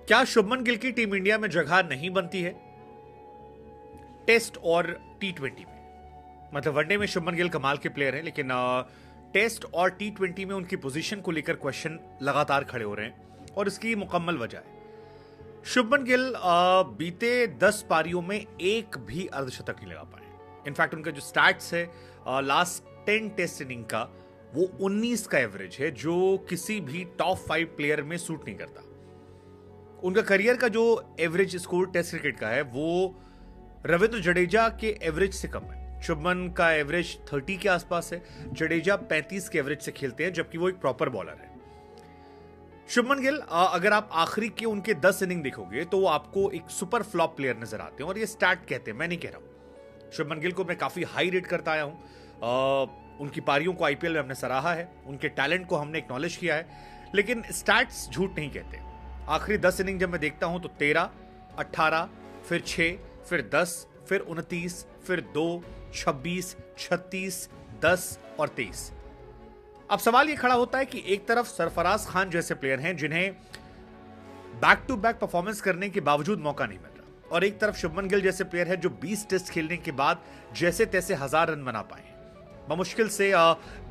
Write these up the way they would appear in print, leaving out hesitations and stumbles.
क्या शुभमन गिल की team India में जगह नहीं बनती है टेस्ट और टी20 में? मतलब वनडे में शुभमन गिल कमाल के प्लेयर हैं, लेकिन टेस्ट और टी20 में उनकी पोजीशन को लेकर क्वेश्चन लगातार खड़े हो रहे हैं और इसकी मुकम्मल वजह है शुभमन गिल बीते 10 पारियों में एक भी अर्धशतक नहीं लगा पाए। इनफैक्ट उनका जो स्टैट्स है लास्ट 10 टेस्ट इनिंग का वो 19 का एवरेज है, जो किसी भी टॉप 5 प्लेयर में सूट नहीं करता। उनका करियर का जो एवरेज स्कोर टेस्ट क्रिकेट का है वो रविंद्र जडेजा के एवरेज से कम है। शुभमन का एवरेज 30 के आसपास है, जडेजा 35 के एवरेज से खेलते हैं, जबकि वो एक प्रॉपर बॉलर है। शुभमन गिल अगर आप आखिरी के उनके 10 इनिंग देखोगे तो वो आपको एक सुपर फ्लॉप प्लेयर नजर आते हैं, और ये स्टैट कहते हैं, मैं नहीं कह रहा हूं। शुभमन गिल को मैं काफी हाई रेट करता आया हूं, उनकी पारियों को आईपीएल में हमने सराहा है, उनके टैलेंट को हमने एक्नॉलेज किया है, लेकिन स्टैट्स झूठ नहीं कहते। आखिरी 10 इनिंग जब मैं देखता हूं तो 13, 18, फिर 6, फिर 10, फिर 29, फिर 2, 26, 36, 10 और 23। अब सवाल यह खड़ा होता है कि एक तरफ सरफराज खान जैसे प्लेयर हैं जिन्हें बैक टू बैक परफॉर्मेंस करने के बावजूद मौका नहीं मिल रहा, और एक तरफ शुभमन गिल जैसे प्लेयर है जो 20 टेस्ट खेलने के बाद जैसे तैसे 1000 रन बना पाए, बमुश्किल से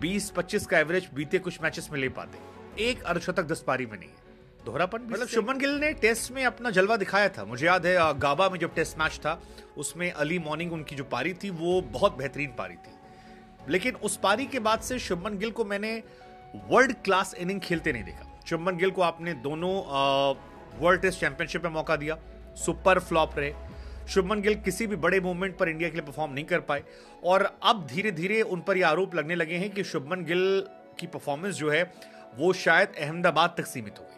20-25 का एवरेज बीते कुछ मैचेस में ले पाते, एक अर्धशतक 10 पारी में नहीं है। दोहरापन, मतलब शुभमन गिल ने टेस्ट में अपना जलवा दिखाया था। मुझे याद है गाबा में जब टेस्ट मैच था उसमें अर्ली मॉर्निंग उनकी जो पारी थी वो बहुत बेहतरीन पारी थी, लेकिन उस पारी के बाद से शुभमन गिल को मैंने वर्ल्ड क्लास इनिंग खेलते नहीं देखा। शुभमन गिल को आपने दोनों वर्ल्ड टेस्ट चैंपियनशिप में मौका दिया, सुपर फ्लॉप रहे। शुभमन गिल किसी भी बड़े मूवमेंट पर इंडिया के लिए परफॉर्म नहीं कर पाए, और अब धीरे धीरे उन पर यह आरोप लगने लगे हैं कि शुभमन गिल की परफॉर्मेंस जो है वो शायद अहमदाबाद तक सीमित हो गई है।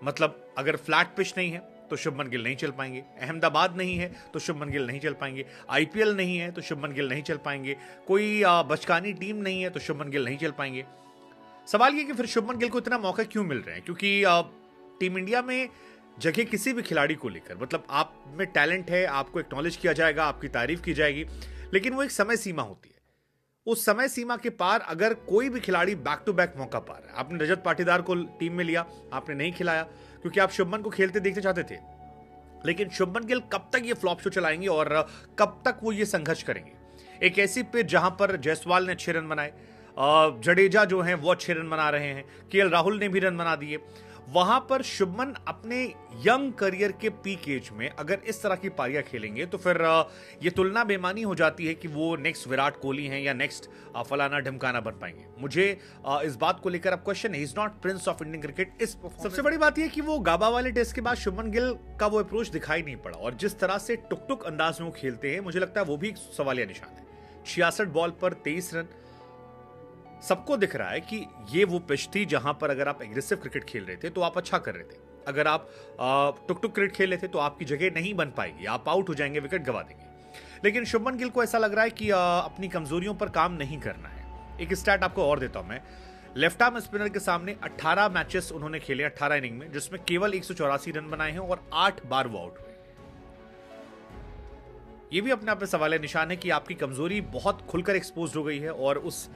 मतलब अगर फ्लैट पिच नहीं है तो शुभमन गिल नहीं चल पाएंगे, अहमदाबाद नहीं है तो शुभमन गिल नहीं चल पाएंगे, आईपीएल नहीं है तो शुभमन गिल नहीं चल पाएंगे, कोई बचकानी टीम नहीं है तो शुभमन गिल नहीं चल पाएंगे। सवाल ये कि फिर शुभमन गिल को इतना मौका क्यों मिल रहे हैं? क्योंकि टीम इंडिया में जगह किसी भी खिलाड़ी को लेकर, मतलब आप में टैलेंट है, आपको एक्नॉलेज किया जाएगा, आपकी तारीफ की जाएगी, लेकिन वो एक समय सीमा होती है। उस समय सीमा के पार अगर कोई भी खिलाड़ी बैक टू बैक मौका पा रहा है, आपने रजत पाटीदार को टीम में लिया, आपने नहीं खिलाया क्योंकि आप शुभमन को खेलते देखते चाहते थे, लेकिन शुभमन गिल कब तक ये फ्लॉप शो चलाएंगे और कब तक वो ये संघर्ष करेंगे? एक ऐसी पिच जहां पर जायसवाल ने 6 रन बनाए, जडेजा जो हैं वो 6 रन बना रहे हैं, केएल राहुल ने भी रन बना दिए, वहां पर शुभमन अपने यंग करियर के पीक एज में अगर इस तरह की पारियां खेलेंगे तो फिर ये तुलना बेमानी हो जाती है कि वो नेक्स्ट विराट कोहली हैं या नेक्स्ट फलाना ढमकाना बन पाएंगे। मुझे इस बात को लेकर अब क्वेश्चन है, is not Prince of Indian cricket. इस सबसे बड़ी बात यह कि वो गाबा वाले टेस्ट के बाद शुभमन गिल का वो अप्रोच दिखाई नहीं पड़ा, और जिस तरह से टुक टुक अंदाज में वो खेलते हैं, मुझे लगता है वो भी एक सवालिया निशान है। 66 बॉल पर 23 रन, सबको दिख रहा है कि ये वो पिच थी जहां पर अगर आप एग्रेसिव क्रिकेट खेल रहे थे तो आप अच्छा कर रहे थे, अगर आप टुक टुक क्रिकेट खेल रहे थे तो आपकी जगह नहीं बन पाएगी, आप आउट हो जाएंगे, विकेट गवा देंगे। लेकिन शुभमन गिल को ऐसा लग रहा है कि अपनी कमजोरियों पर काम नहीं करना है। एक स्टैट आपको और देता हूं मैं, लेफ्ट आर्म स्पिनर के सामने 18 मैचेस उन्होंने खेले 18 इनिंग में, जिसमें केवल 184 रन बनाए हैं और 8 बार वो आउट हुए। ये भी अपने आप में सवाल निशान है कि आपकी कमजोरी बहुत खुलकर एक्सपोज हो गई है और उस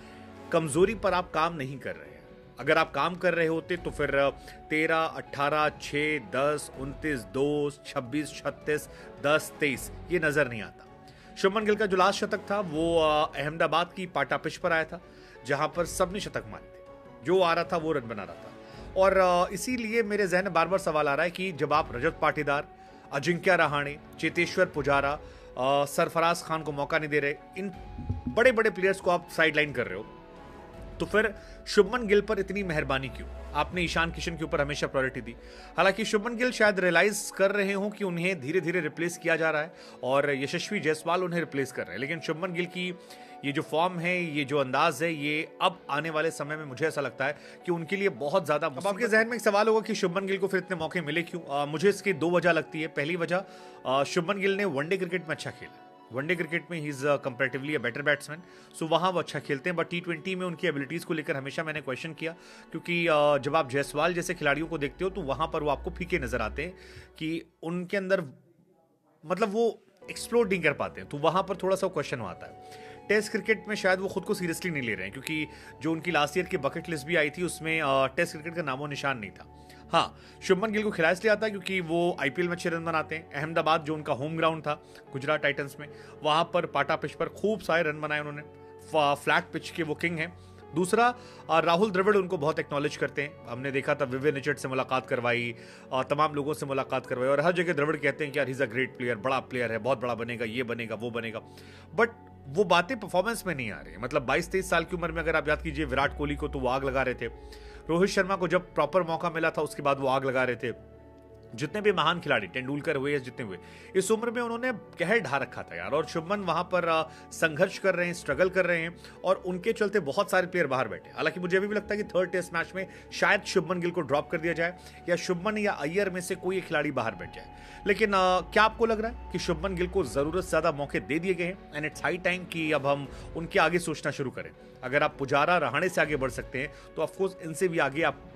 कमजोरी पर आप काम नहीं कर रहे हैं। अगर आप काम कर रहे होते तो फिर 13, 18, 6, 10, 29, 2, 26, 36, 10, 23 ये नजर नहीं आता। शुभमन गिल का जो लास्ट शतक था वो अहमदाबाद की पाटा पिच पर आया था, जहां पर सबने शतक मारे थे, जो आ रहा था वो रन बना रहा था। और इसीलिए मेरे जहन में बार बार सवाल आ रहा है कि जब आप रजत पाटीदार, अजिंक्य रहाणे, चेतेश्वर पुजारा, सरफराज खान को मौका नहीं दे रहे, इन बड़े बड़े प्लेयर्स को आप साइड लाइन कर रहे हो, तो फिर शुभमन गिल पर इतनी मेहरबानी क्यों? आपने ईशान किशन के ऊपर हमेशा प्रायोरिटी दी। हालांकि शुभमन गिल शायद रियलाइज कर रहे हो कि उन्हें धीरे धीरे रिप्लेस किया जा रहा है और यशस्वी जायसवाल उन्हें रिप्लेस कर रहे हैं, लेकिन शुभमन गिल की ये जो फॉर्म है, ये जो अंदाज है, ये अब आने वाले समय में मुझे ऐसा लगता है कि उनके लिए बहुत ज्यादा। अब आपके जहन में एक सवाल होगा कि शुभमन गिल को फिर इतने मौके मिले क्यों? मुझे इसकी 2 वजह लगती है। पहली वजह, शुभमन गिल ने वनडे क्रिकेट में अच्छा खेला, वनडे क्रिकेट में ही is comparatively a better batsman, so वहां वो अच्छा खेलते हैं, बट टी20 में उनकी एबिलिटीज को लेकर हमेशा मैंने क्वेश्चन किया, क्योंकि जब आप जायसवाल जैसे खिलाड़ियों को देखते हो तो वहां पर वो आपको फीके नजर आते हैं कि उनके अंदर मतलब वो एक्सप्लोर नहीं कर पाते हैं, तो वहां पर थोड़ा सा क्वेश्चन आता है। टेस्ट क्रिकेट में शायद वो खुद को सीरियसली नहीं ले रहे हैं, क्योंकि जो उनकी लास्ट ईयर की बकेट लिस्ट भी आई थी उसमें टेस्ट क्रिकेट का नामो निशान नहीं था। हाँ, शुभमन गिल को खिलाया इसलिए आता है क्योंकि वो आईपीएल में अच्छे रन बनाते हैं। अहमदाबाद जो उनका होम ग्राउंड था गुजरात टाइटंस में, वहां पर पाटा पिच पर खूब सारे रन बनाए उन्होंने। फ्लैट पिच के वो किंग हैं। दूसरा, राहुल द्रविड़ उनको बहुत एक्नॉलेज करते हैं। हमने देखा था विवियन रिचर्ड से मुलाकात करवाई, तमाम लोगों से मुलाकात करवाई, और हर जगह द्रविड़ कहते हैं कि यार he is a great player, बड़ा प्लेयर है, बहुत बड़ा बनेगा, ये बनेगा, वो बनेगा। बट वो बातें परफॉर्मेंस में नहीं आ रही। मतलब 22-23 साल की उम्र में अगर आप याद कीजिए विराट कोहली को, तो वो आग लगा रहे थे। रोहित शर्मा को जब प्रॉपर मौका मिला था उसके बाद वो आग लगा रहे थे। जितने भी महान खिलाड़ी, तेंदुलकर हुए या जितने हुए, इस उम्र में उन्होंने कहर ढा रखा था यार। और शुभमन वहां पर संघर्ष कर रहे हैं, स्ट्रगल कर रहे हैं, और उनके चलते बहुत सारे प्लेयर बाहर बैठे। हालांकि मुझे अभी भी लगता है कि थर्ड टेस्ट मैच में शायद शुभमन गिल को ड्रॉप कर दिया जाए, या शुभमन या अय्यर में से कोई एक खिलाड़ी बाहर बैठ जाए। लेकिन क्या आपको लग रहा है कि शुभमन गिल को जरूरत से ज्यादा मौके दे दिए गए हैं एंड इट्स हाई टाइम कि अब हम उनके आगे सोचना शुरू करें? अगर आप पुजारा, रहाणे से आगे बढ़ सकते हैं तो ऑफकोर्स इनसे भी आगे आप